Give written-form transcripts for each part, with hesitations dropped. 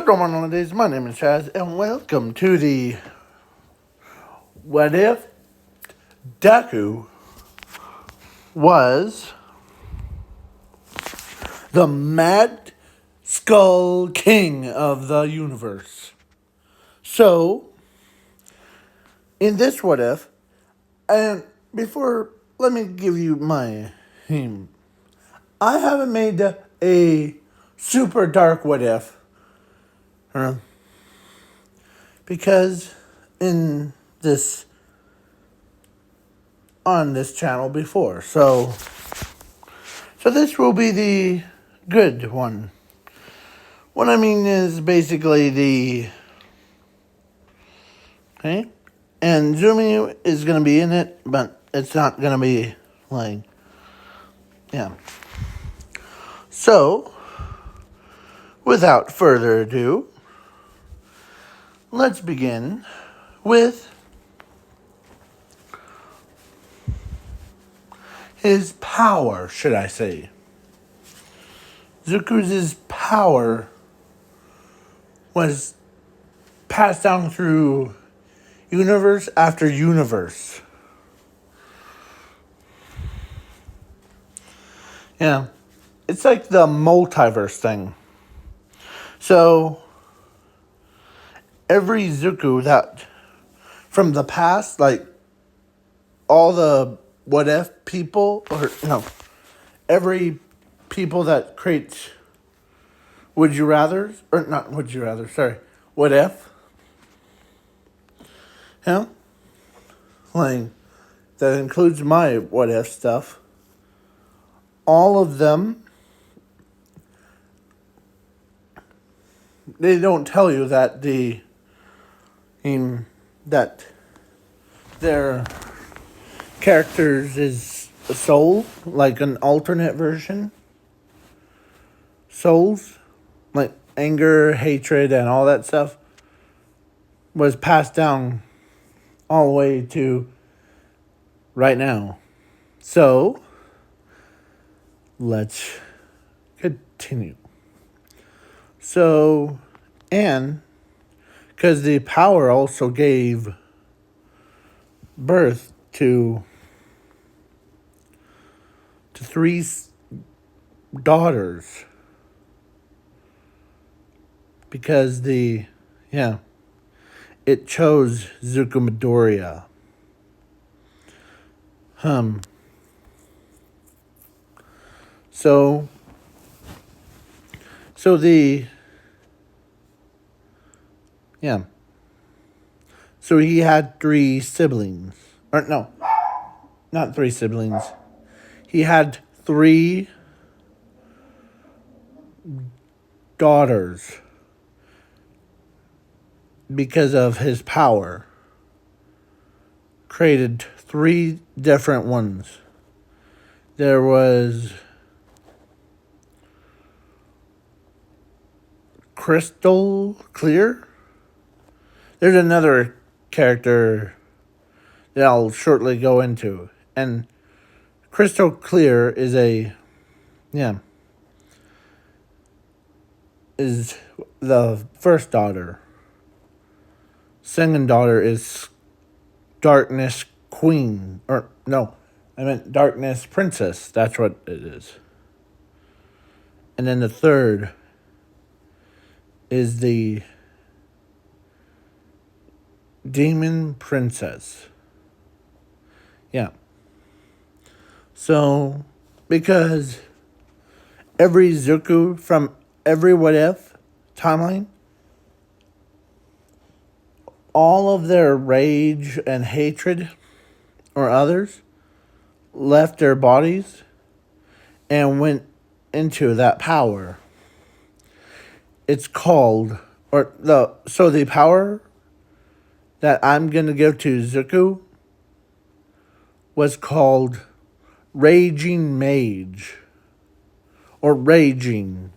What's going on nowadays? My name is Chaz, and welcome to the What If Deku was the Mad Skull King of the universe. So, in this What If, and before, let me give you my hint. I haven't made a super dark What If. Because in this on this channel before. So this will be the good one. What I mean is basically the okay? And Zumi is gonna be in it, but it's not gonna be like yeah. So without further ado, let's begin with his power, should I say. Zuku's power was passed down through universe after universe. Yeah. It's like the multiverse thing. So, every Zuku that from the past, like all the what if people, or no, every people that creates would you rather, or not would you rather, sorry, what if, yeah, like that includes my what if stuff. All of them, they don't tell you that that their characters is a soul, like an alternate version. Souls, like anger, hatred, and all that stuff, was passed down all the way to right now. So, let's continue. So, and because the power also gave birth to three daughters. Because it chose Zuko Midoriya. So So he had three siblings. Or no, not three siblings. He had three daughters because of his power. Created three different ones. There was Crystal Clear. There's another character that I'll shortly go into. And Crystal Clear is is the first daughter. Second daughter is Darkness Queen. Or, no, I meant Darkness Princess. That's what it is. And then the third is the Demon Princess. Yeah. So, because every Zuku from every What If timeline, all of their rage and hatred or others left their bodies and went into that power. It's called, the power that I'm going to give to Zuko was called Raging Mage. Or Raging.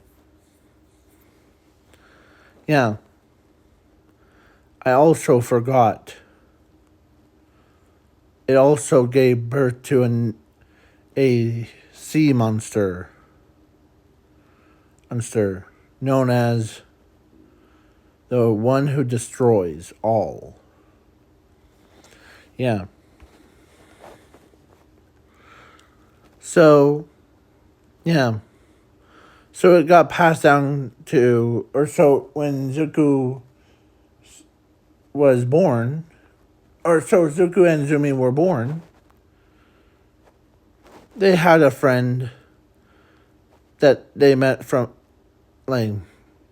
Yeah. I also forgot. It also gave birth to a sea monster known as The one who destroys all. Yeah. So, yeah. So it got passed down to, or so when Zuko was born, or so Zuko and Zumi were born, they had a friend that they met from, like,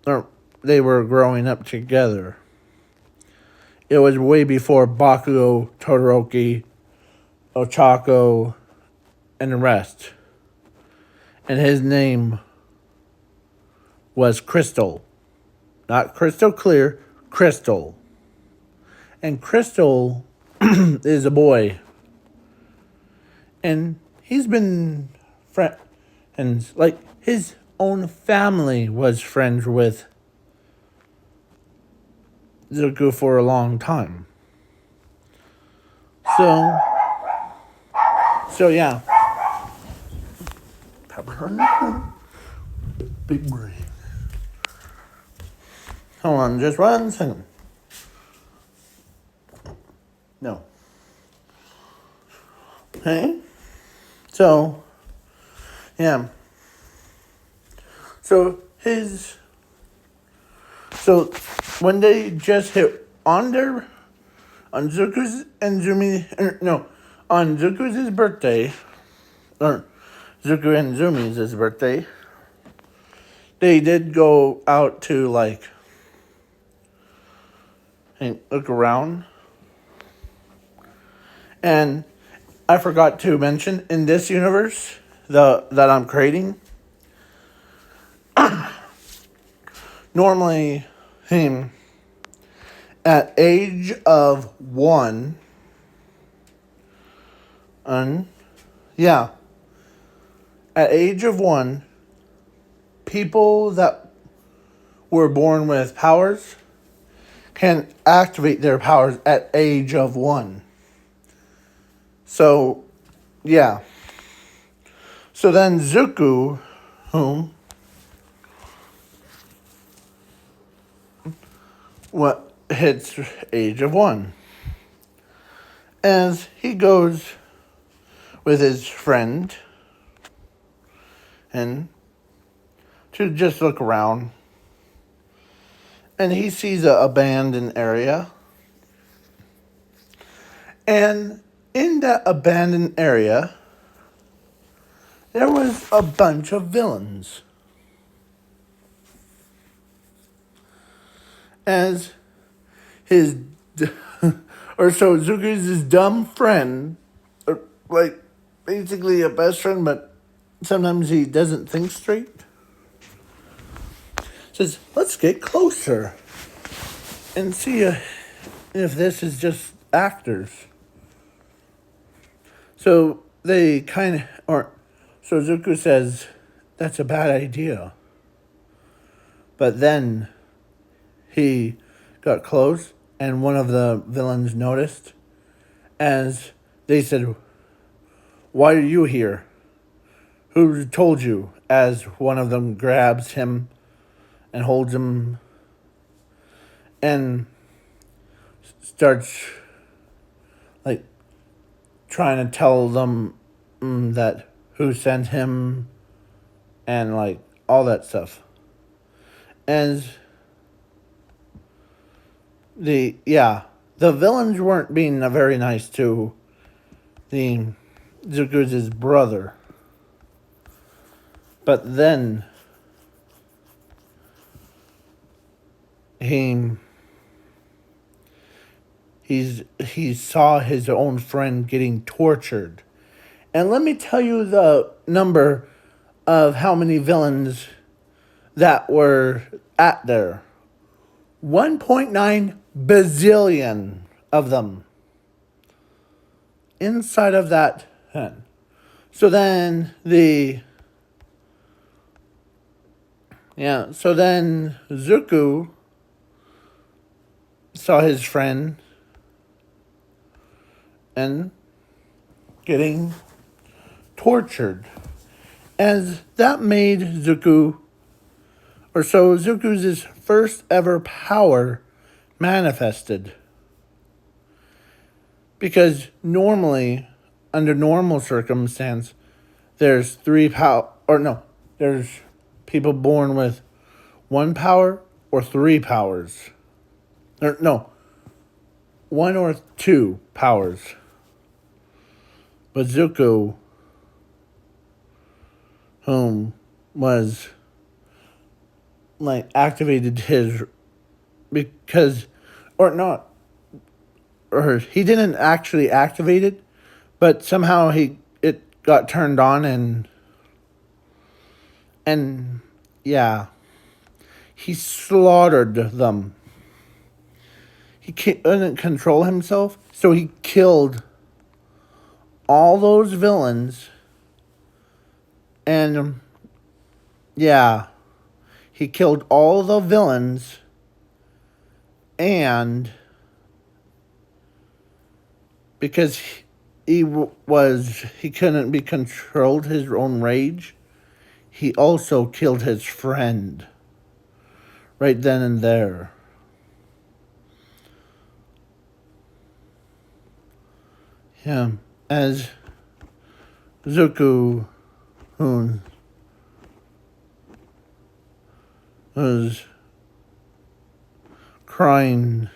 or they were growing up together. It was way before Bakugo, Todoroki, Ochako, and the rest. And his name was Crystal. Not crystal clear, Crystal. And Crystal is a boy. And he's been and like his own family was friends with Zuko for a long time. So yeah. Pepper, big brain. Hold on, just 1 second. No. Okay. So, yeah. So when they just hit on Zuko's and on Zuko's birthday, or Zuko and Zumi's birthday, they did go out to look around. And I forgot to mention, in this universe that I'm creating, normally at age of 1, at age of 1, people that were born with powers can activate their powers at age of 1. So, yeah. So then Zuko, hits age of 1. As he goes with his friend and to just look around. And he sees an abandoned area. And in that abandoned area, there was a bunch of villains. As his, or so Zuko's his dumb friend, or like basically a best friend, but sometimes he doesn't think straight, says, let's get closer and see if this is just actors. So they so Zuko says, that's a bad idea. But then he got close, and one of the villains noticed, as they said, why are you here? Who told you? As one of them grabs him and holds him and starts trying to tell them that who sent him and all that stuff. And the villains weren't being very nice to the Zuko's brother. But then he saw his own friend getting tortured. And let me tell you the number of how many villains that were at there. 1.9 bazillion of them inside of that pen. So then Zuko saw his friend and getting tortured. As that made Zuko or so Zuko's first ever power manifested. Because normally, under normal circumstance, there's there's people born with one power or three powers. Or no, one or two powers. But Zuko, whom was like activated his because or not or he didn't actually activate it, but somehow it got turned on and yeah, he slaughtered them. He couldn't control himself, so he killed all those villains. And yeah, he killed all the villains, and because he couldn't be controlled his own rage, he also killed his friend right then and there. Yeah, as Zuko Hoon was crying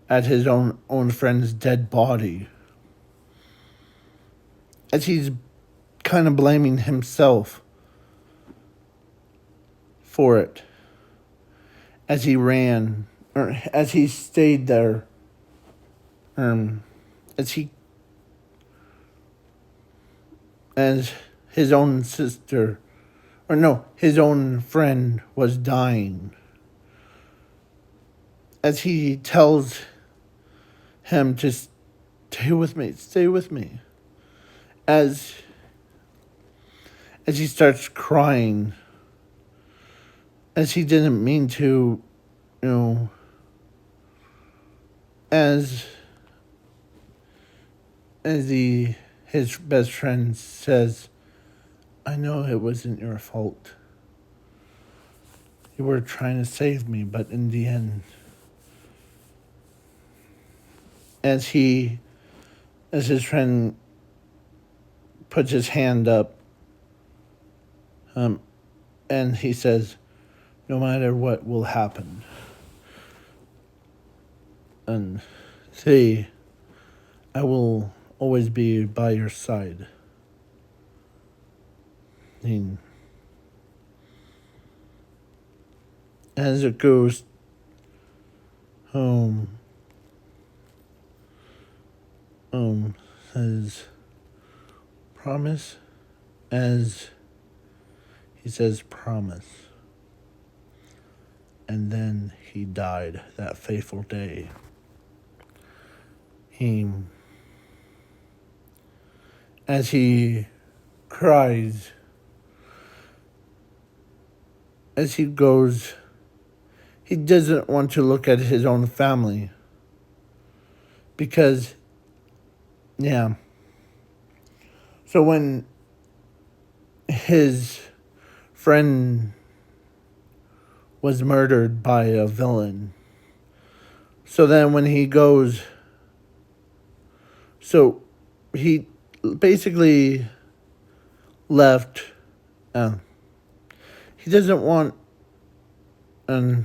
at his own friend's dead body, as he's kind of blaming himself for it, as he ran, or as he stayed there, as his own sister, or no, his own friend was dying, as he tells him to stay with me, as he starts crying, as he didn't mean to, as his best friend says, I know it wasn't your fault. You were trying to save me, but in the end, as his friend puts his hand up, and he says, no matter what will happen, and say, I will always be by your side. And as it goes home, says, promise, as he says, promise. And then he died that fateful day. As he cries, as he goes, he doesn't want to look at his own family. Because, yeah. So when his friend was murdered by a villain, so then when he goes, so he basically left. He doesn't want to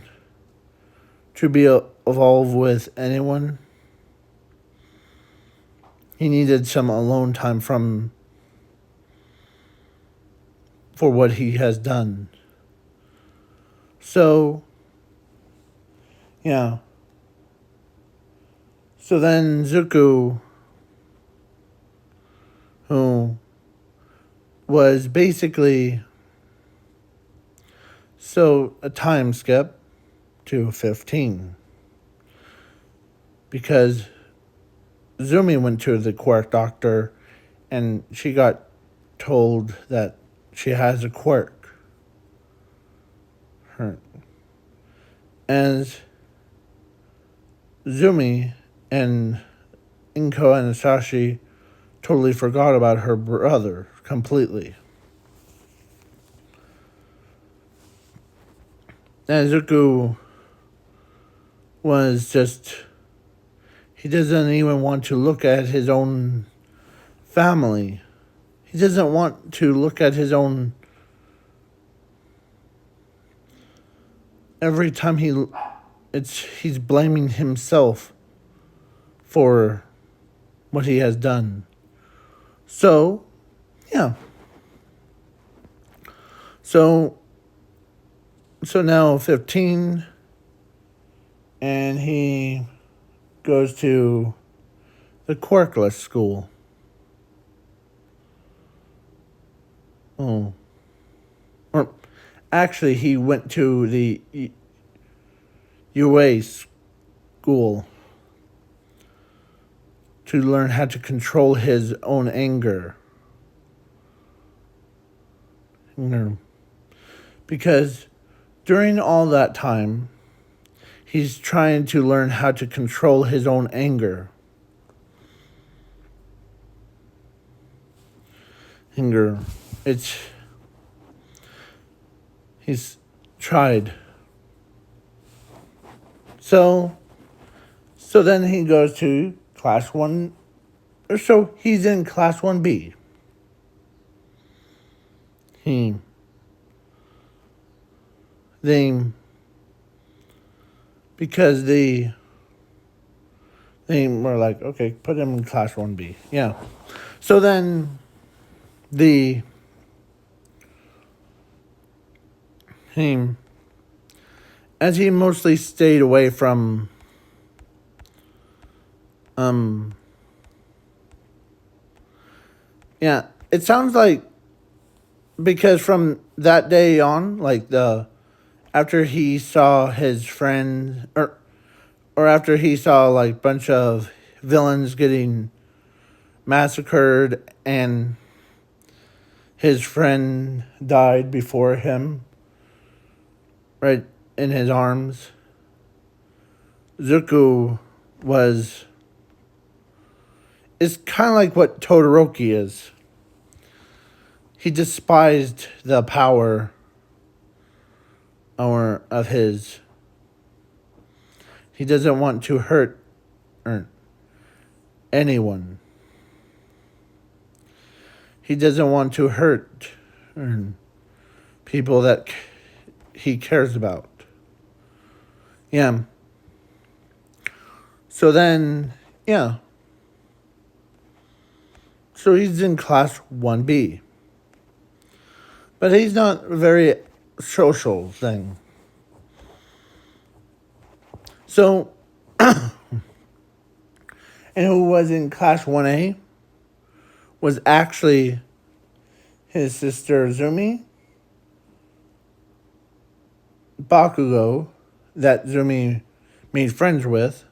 be involved with anyone. He needed some alone time for what he has done. So, yeah. So then Zuko, who was basically a time skip to 15, because Zumi went to the quirk doctor and she got told that she has a quirk. As Zumi and Inko and Sashi totally forgot about her brother completely. Nezuko was just, he doesn't even want to look at his own family. He doesn't want to look at his own. Every time he's blaming himself for what he has done. So, yeah. So now 15, and he goes to the Quirkless school. Oh. Or actually, he went to the UA school to learn how to control his own anger. Because during all that time, he's trying to learn how to control his own anger. He's tried. So then he goes to class 1, or so he's in class 1B. Because they were like, okay, put him in class 1B. Yeah. So then as he mostly stayed away from yeah, it sounds like, because from that day on, like after he saw his friend, or after he saw like bunch of villains getting massacred and his friend died before him, right in his arms, Zuko is kind of like what Todoroki is. He despised the power of his. He doesn't want to hurt anyone. He doesn't want to hurt people that he cares about. Yeah. So then, yeah. So he's in class 1B. But he's not a very social thing. So, and who was in class 1A was actually his sister Zumi, Bakugo, that Zumi made friends with.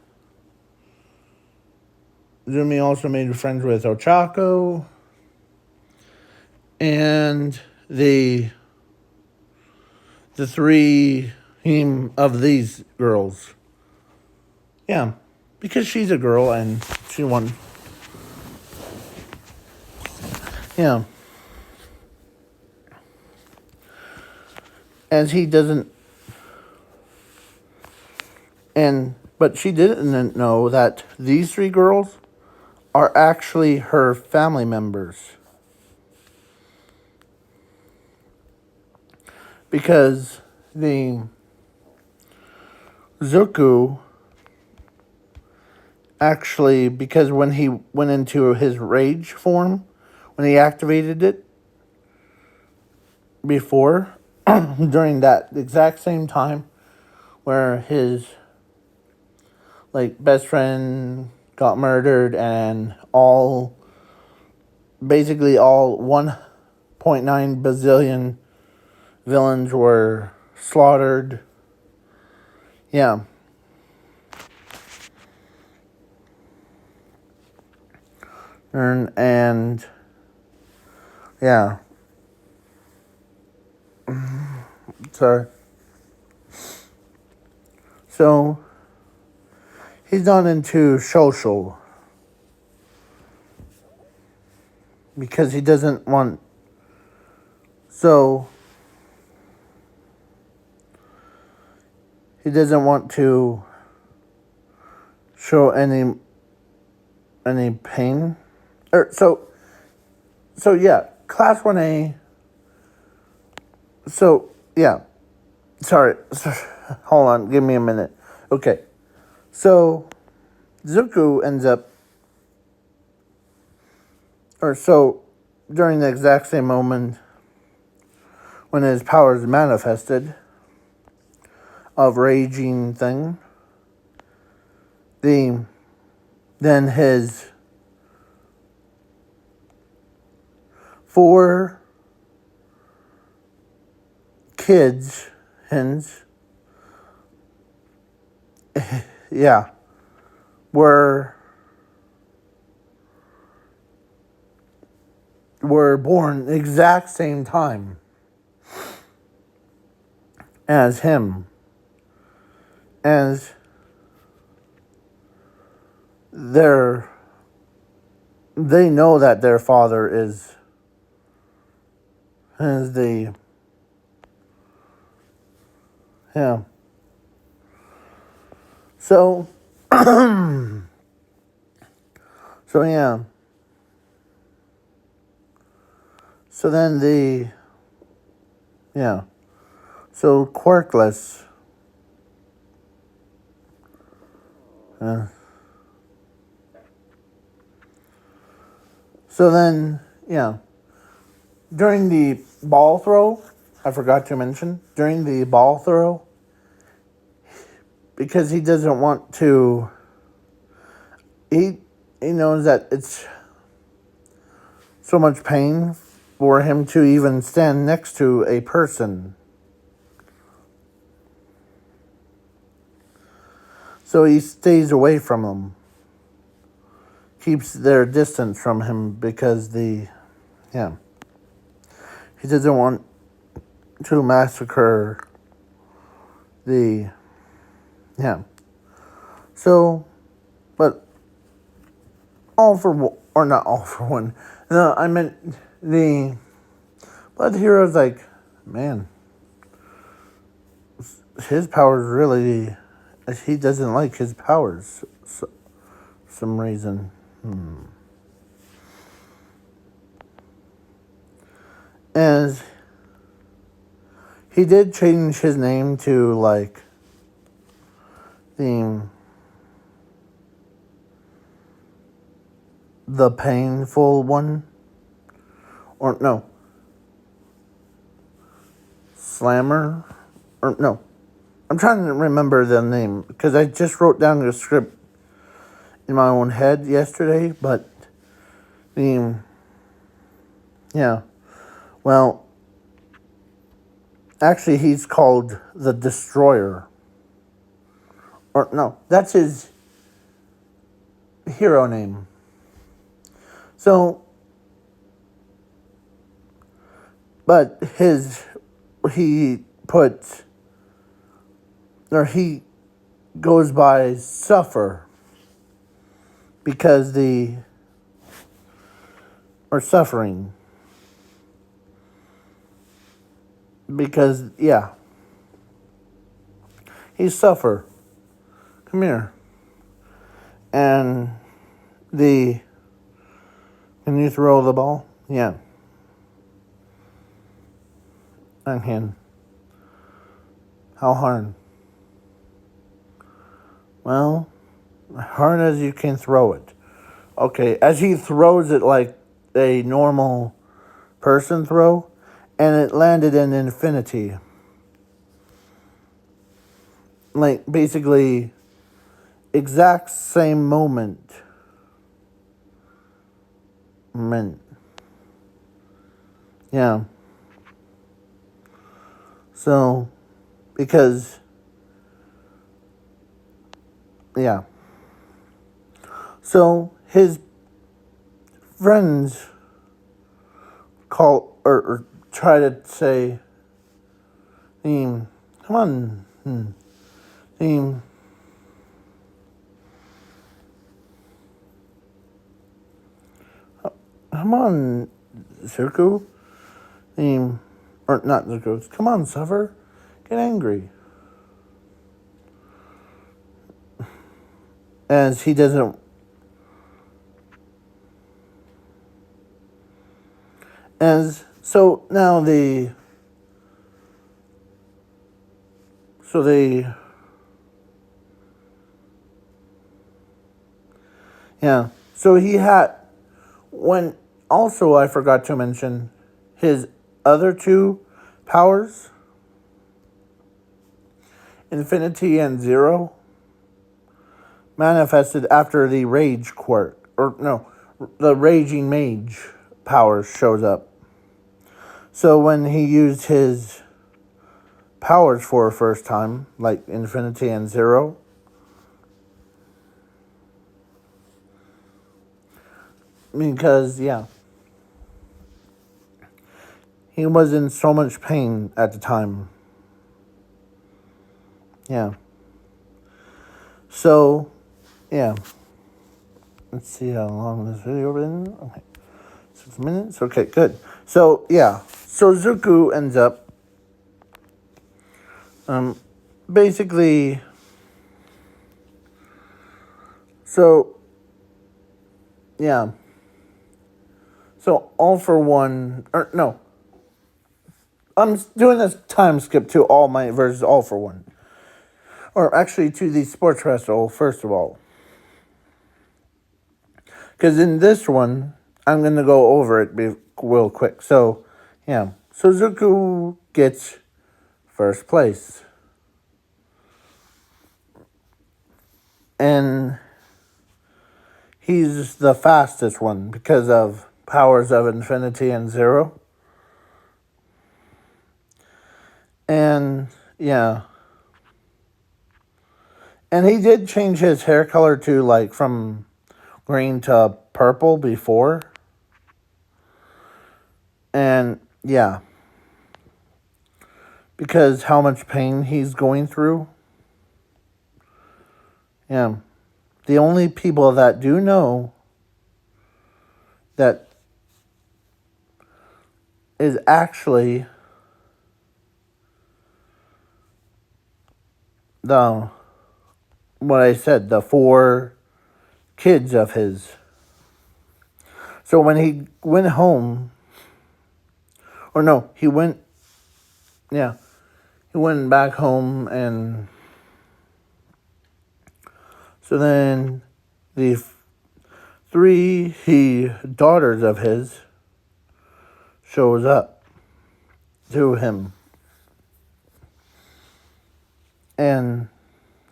Zumi also made friends with Ochako, and the three of these girls. Yeah, because she's a girl and she won. Yeah. As he doesn't, but she didn't know that these three girls are actually her family members. Because the Zuko actually, because when he went into his rage form, when he activated it before, during that exact same time where his best friend got murdered and basically all 1.9 bazillion villains were slaughtered. Yeah. And yeah. Sorry. So he's not into social because he doesn't want. So he doesn't want to show any pain. So yeah, class 1A. So yeah, sorry, hold on, give me a minute. Okay, so Zuko ends up, or so during the exact same moment when his powers manifested of raging thing, then his 4 kids, hens, yeah, were born the exact same time as him, as they know that their father is the, yeah. So so yeah. So then yeah. So Quirkless, so then, yeah. During the ball throw, I forgot to mention, during the ball throw, because he doesn't want to, he knows that it's so much pain for him to even stand next to a person. So he stays away from them, keeps their distance from him because yeah, he doesn't want to massacre yeah. So, but or not all for one. No, I meant the Blood Hero's like, man, his powers really, he doesn't like his powers for some reason. And he did change his name to like the painful one, or no, Slammer, or no, I'm trying to remember the name because I just wrote down the script in my own head yesterday, but yeah, well, actually he's called the Destroyer, or no, that's his hero name. So, but he puts, or he goes by Suffer because suffering. Because, yeah, he's Suffer. Come here. And can you throw the ball? Yeah. I can. How hard? Well, hard as you can throw it. Okay, as he throws it like a normal person throw, and it landed in infinity. Like, basically, exact same moment. Yeah. So, because, yeah. So, his friends call, or try to say, come on, come on, Zuko, or not Zuko, come on, Suffer, get angry. as he doesn't. As so now they yeah. So he had when also I forgot to mention his other two powers, Infinity and Zero, manifested after the Rage Quirk, or no, the Raging Mage power shows up. So when he used his powers for the first time, like Infinity and Zero, because, yeah, he was in so much pain at the time. Yeah. So, yeah. Let's see how long this video been. Okay. 6 minutes? Okay, good. So, yeah. So Zuko ends up basically. So, yeah. So, All for One. Or, no. I'm doing this time skip to All Might versus All for One. Or actually to the Sports Festival, first of all. Because in this one, I'm going to go over it real quick. So, yeah. So Zuko gets first place. And he's the fastest one because of powers of Infinity and Zero. And, yeah. And he did change his hair color to, like, from green to purple before. And, yeah. Because how much pain he's going through. Yeah. The only people that do know that is actually what I said, the 4 kids of his. So when he went home, or no, he went back home, and so then the 3 daughters of his shows up to him. And,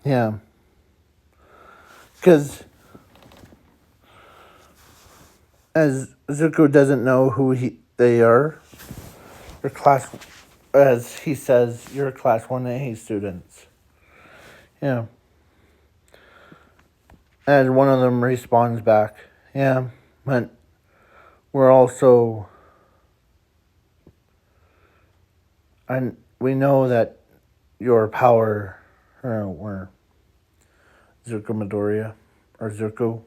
yeah, because as Zuko doesn't know who they are, your class, as he says, you're class 1A students. Yeah. And one of them responds back, yeah, but we're also, and we know that your power, or Zuko Midoriya, or Zuko.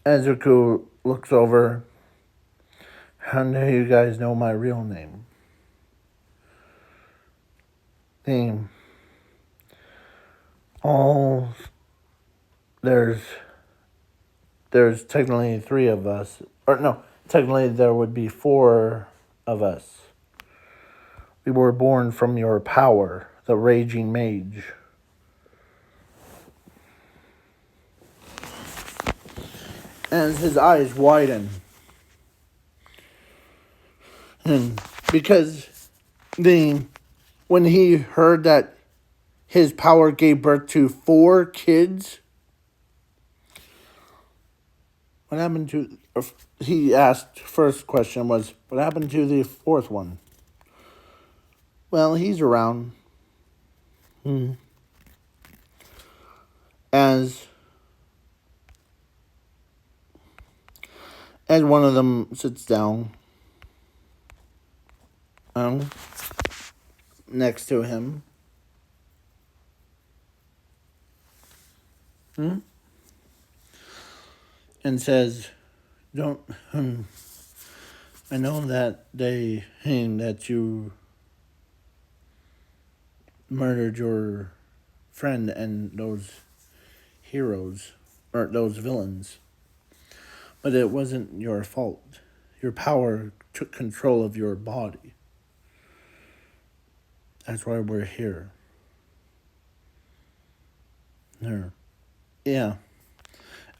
And Zuko looks over, how do you guys know my real name? Name. All, there's technically 3 of us, or no, technically there would be 4 of us. We were born from your power, the Raging Mage. And his eyes widen. And because when he heard that his power gave birth to 4 kids, what happened to, he asked, first question was, what happened to the 4th one? Well, he's around. As one of them sits down next to him. And says, don't, I know that that you murdered your friend and those heroes, or those villains. But it wasn't your fault. Your power took control of your body. That's why we're here. There. Yeah.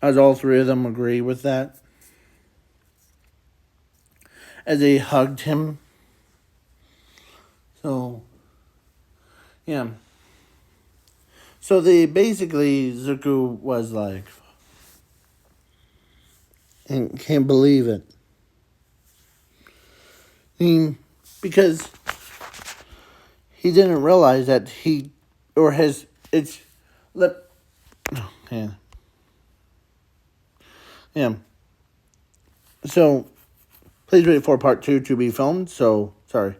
As all three of them agree with that. As they hugged him. So, yeah. So they basically, Zuko was like, and can't believe it. Because he didn't realize that he, or his, it's, lip, yeah. Yeah. So, please wait for part 2 to be filmed. So, sorry.